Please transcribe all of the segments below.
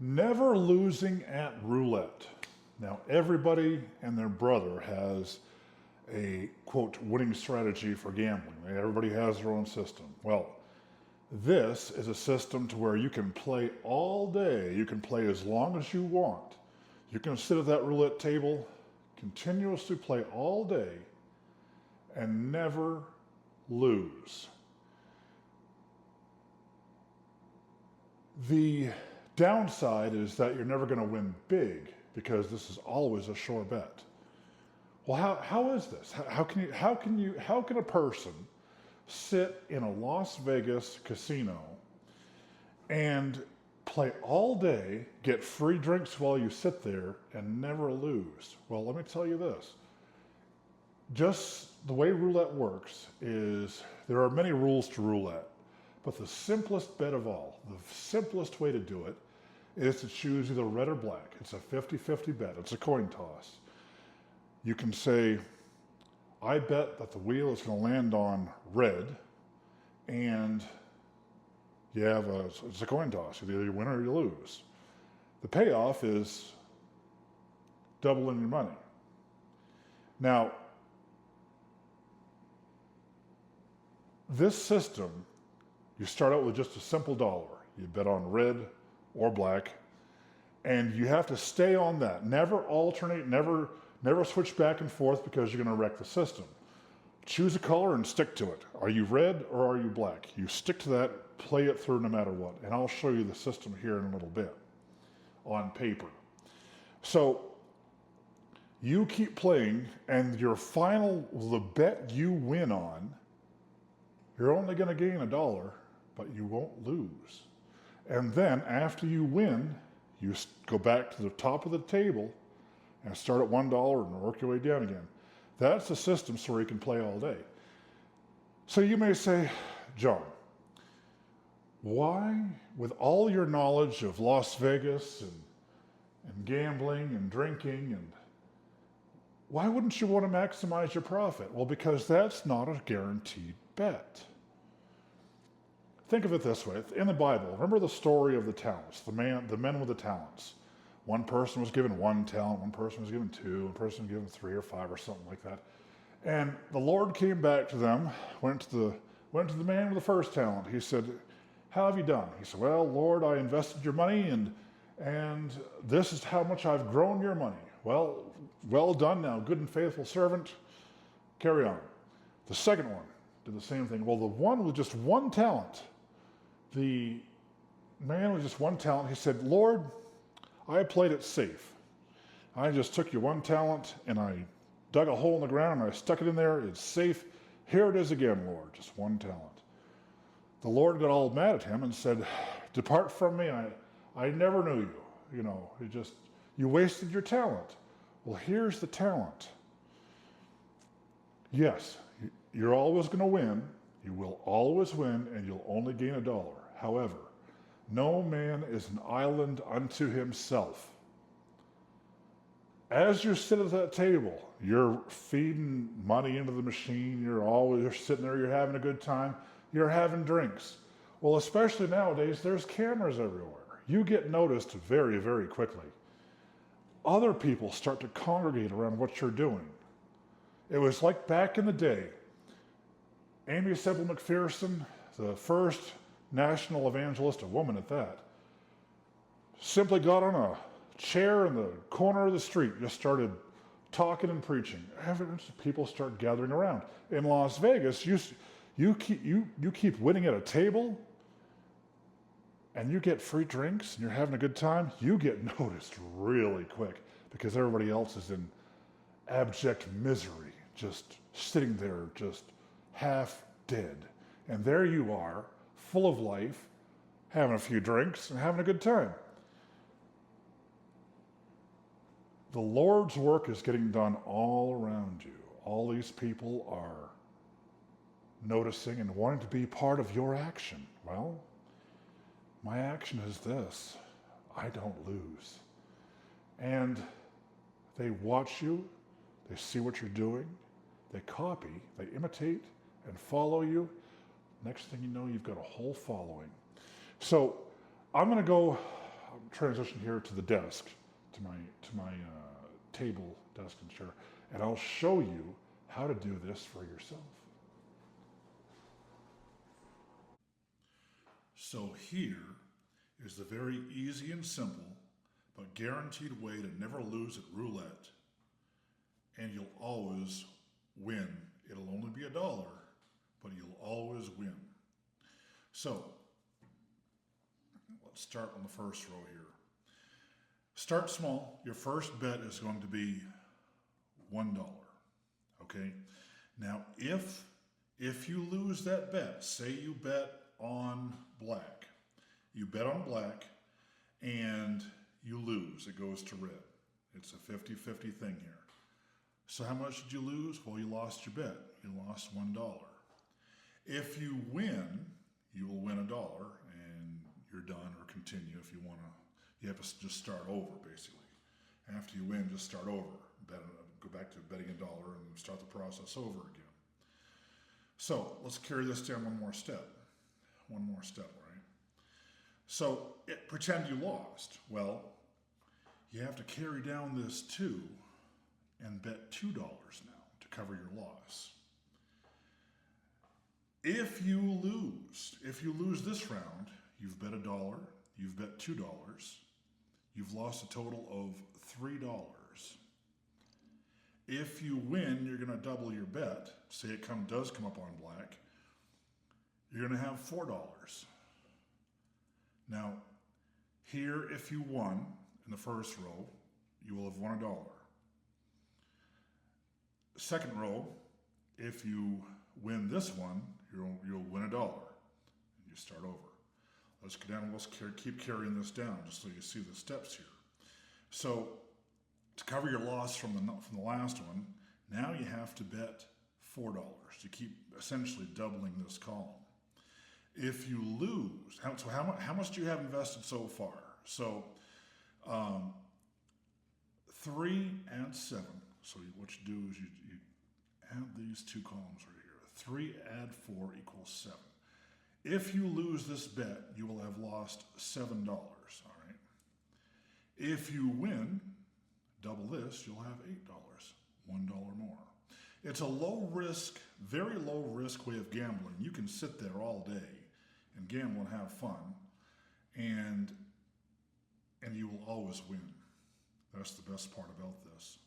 Never losing at roulette. Now, everybody and their brother has a, quote, winning strategy for gambling. Everybody has their own system. Well, this is a system to where you can play all day. You can play as long as you want. You can sit at that roulette table, continuously play all day, and never lose. The downside is that you're never going to win big because this is always a sure bet. Well, how is this? How can a person sit in a Las Vegas casino and play all day, get free drinks while you sit there, and never lose? Well, let me tell you this. Just the way roulette works is there are many rules to roulette, but the simplest bet of all, the simplest way to do it is to choose either red or black. It's a 50-50 bet. It's a coin toss. You can say, I bet that the wheel is going to land on red, and it's a coin toss. Either you win or you lose. The payoff is doubling your money. Now, this system, you start out with just a simple dollar. You bet on red or black, and you have to stay on that. Never alternate, never switch back and forth because you're going to wreck the system. Choose a color and stick to it. Are you red or are you black? You stick to that, play it through no matter what. And I'll show you the system here in a little bit on paper. So you keep playing, and the bet you win on, you're only going to gain $1, but you won't lose. And then after you win, you go back to the top of the table and start at $1 and work your way down again. That's the system so you can play all day. So you may say, John, why, with all your knowledge of Las Vegas and gambling and drinking, and why wouldn't you want to maximize your profit? Well, because that's not a guaranteed bet. Think of it this way. In the Bible, remember the story of the talents, the men with the talents. One person was given 1 talent, one person was given 2, one person was given 3 or 5 or something like that. And the Lord came back to them, went to the man with the first talent. He said, how have you done? He said, well, Lord, I invested your money, and this is how much I've grown your money. Well done now, good and faithful servant. Carry on. The second one did the same thing. Well, the one with just 1 talent, the man with just 1 talent, he said, Lord, I played it safe. I just took your 1 talent and I dug a hole in the ground and I stuck it in there. It's safe. Here it is again, Lord, just 1 talent. The Lord got all mad at him and said, depart from me. I never knew you. You wasted your talent. Well, here's the talent. Yes, you're always going to win. You will always win, and you'll only gain $1. However, no man is an island unto himself. As you sit at that table, you're feeding money into the machine. You're sitting there, you're having a good time. You're having drinks. Well, especially nowadays, there's cameras everywhere. You get noticed very, very quickly. Other people start to congregate around what you're doing. It was like back in the day, Amy Semple McPherson, the first national evangelist, a woman at that, simply got on a chair in the corner of the street, just started talking and preaching. People start gathering around. In Las Vegas, you keep winning at a table, and you get free drinks, and you're having a good time, you get noticed really quick because everybody else is in abject misery, just sitting there, just half dead. And there you are, full of life, having a few drinks and having a good time. The Lord's work is getting done all around you. All these people are noticing and wanting to be part of your action. Well, my action is this: I don't lose. And they watch you, they see what you're doing, they copy, they imitate and follow you. Next thing you know, you've got a whole following. So I'm going transition here to the desk, to my table, desk, and chair, and I'll show you how to do this for yourself. So here is the very easy and simple, but guaranteed way to never lose at roulette, and you'll always win. It'll only be $1, but you'll always win. So let's start on the first row here. Start small. Your first bet is going to be $1. Okay. Now, if you lose that bet, say you bet on black, and you lose, it goes to red. It's a 50-50 thing here. So how much did you lose? Well, you lost your bet. You lost $1. If you win, you will win $1, and you're done, or continue if you want to. You have to just start over, basically. After you win, just start over. Go back to betting $1 and start the process over again. So let's carry this down one more step. Right? So pretend you lost. Well, you have to carry down this 2 and bet $2 now to cover your loss. If you lose this round, you've bet $1, you've bet $2, you've lost a total of $3. If you win, you're going to double your bet. Say it does come up on black. You're going to have $4. Now, here, if you won in the first row, you will have won $1. Second row, if you win this one, you'll win $1. And you start over. Let's go down. Let's keep carrying this down, just so you see the steps here. So, to cover your loss from the last one, now you have to bet $4 to keep essentially doubling this column. If you lose, how much do you have invested so far? So 3 and 7. So what you do is you add these two columns right here. 3 add 4 equals 7. If you lose this bet, you will have lost $7. All right. If you win, double this, you'll have $8, $1 more. It's a low risk, very low risk way of gambling. You can sit there all day and gamble and have fun, and you will always win. That's the best part about this.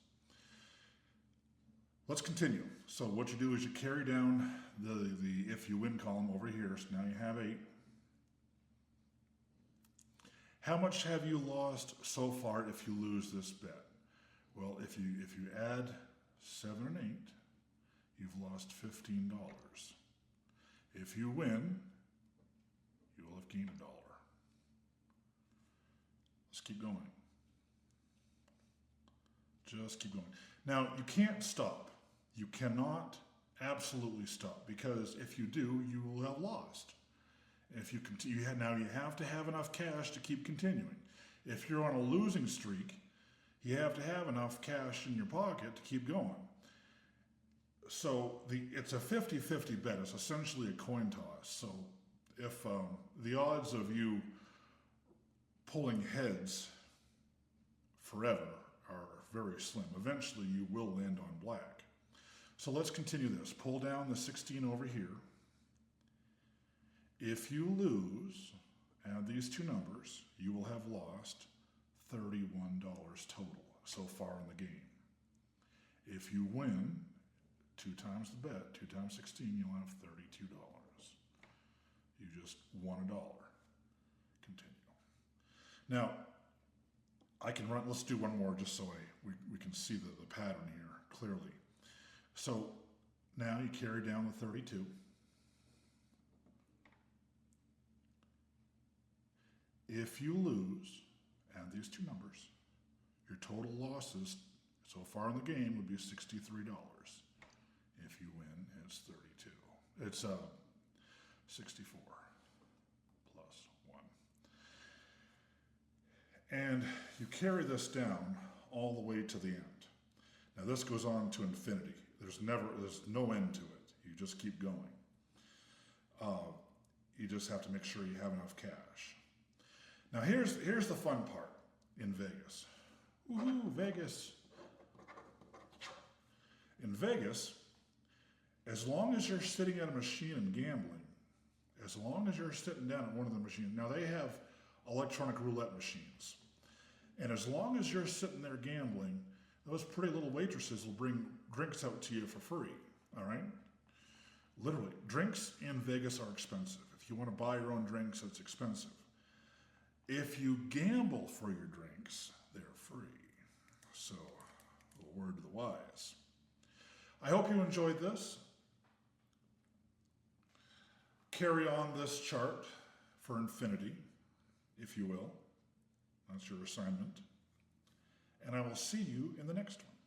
Let's continue. So what you do is you carry down the if you win column over here. So now you have 8. How much have you lost so far if you lose this bet? Well, if you add 7 and 8, you've lost $15. If you win, you will have gained $1. Let's keep going. Just keep going. Now, you can't stop. You cannot absolutely stop, because if you do, you will have lost. If you continue, now you have to have enough cash to keep continuing. If you're on a losing streak, you have to have enough cash in your pocket to keep going. So it's a 50-50 bet. It's essentially a coin toss. So if the odds of you pulling heads forever are very slim, eventually you will land on black. So let's continue this. Pull down the 16 over here. If you lose, add these two numbers, you will have lost $31 total so far in the game. If you win, 2 times the bet, 2 times 16, you'll have $32. You just won $1. Continue. Now, I can run, let's do one more just so we can see the pattern here clearly. So now you carry down the 32. If you lose, add these two numbers. Your total losses so far in the game would be $63. If you win, it's 32. It's 64 plus 1. And you carry this down all the way to the end. Now this goes on to infinity. There's no end to it. You just keep going. You just have to make sure you have enough cash. Now here's the fun part in Vegas. Woohoo, Vegas. In Vegas, as long as you're sitting at a machine and gambling, as long as you're sitting down at one of the machines, now they have electronic roulette machines. And as long as you're sitting there gambling, those pretty little waitresses will bring drinks out to you for free, all right? Literally, drinks in Vegas are expensive. If you want to buy your own drinks, it's expensive. If you gamble for your drinks, they're free. So, a word to the wise. I hope you enjoyed this. Carry on this chart for infinity, if you will. That's your assignment. And I will see you in the next one.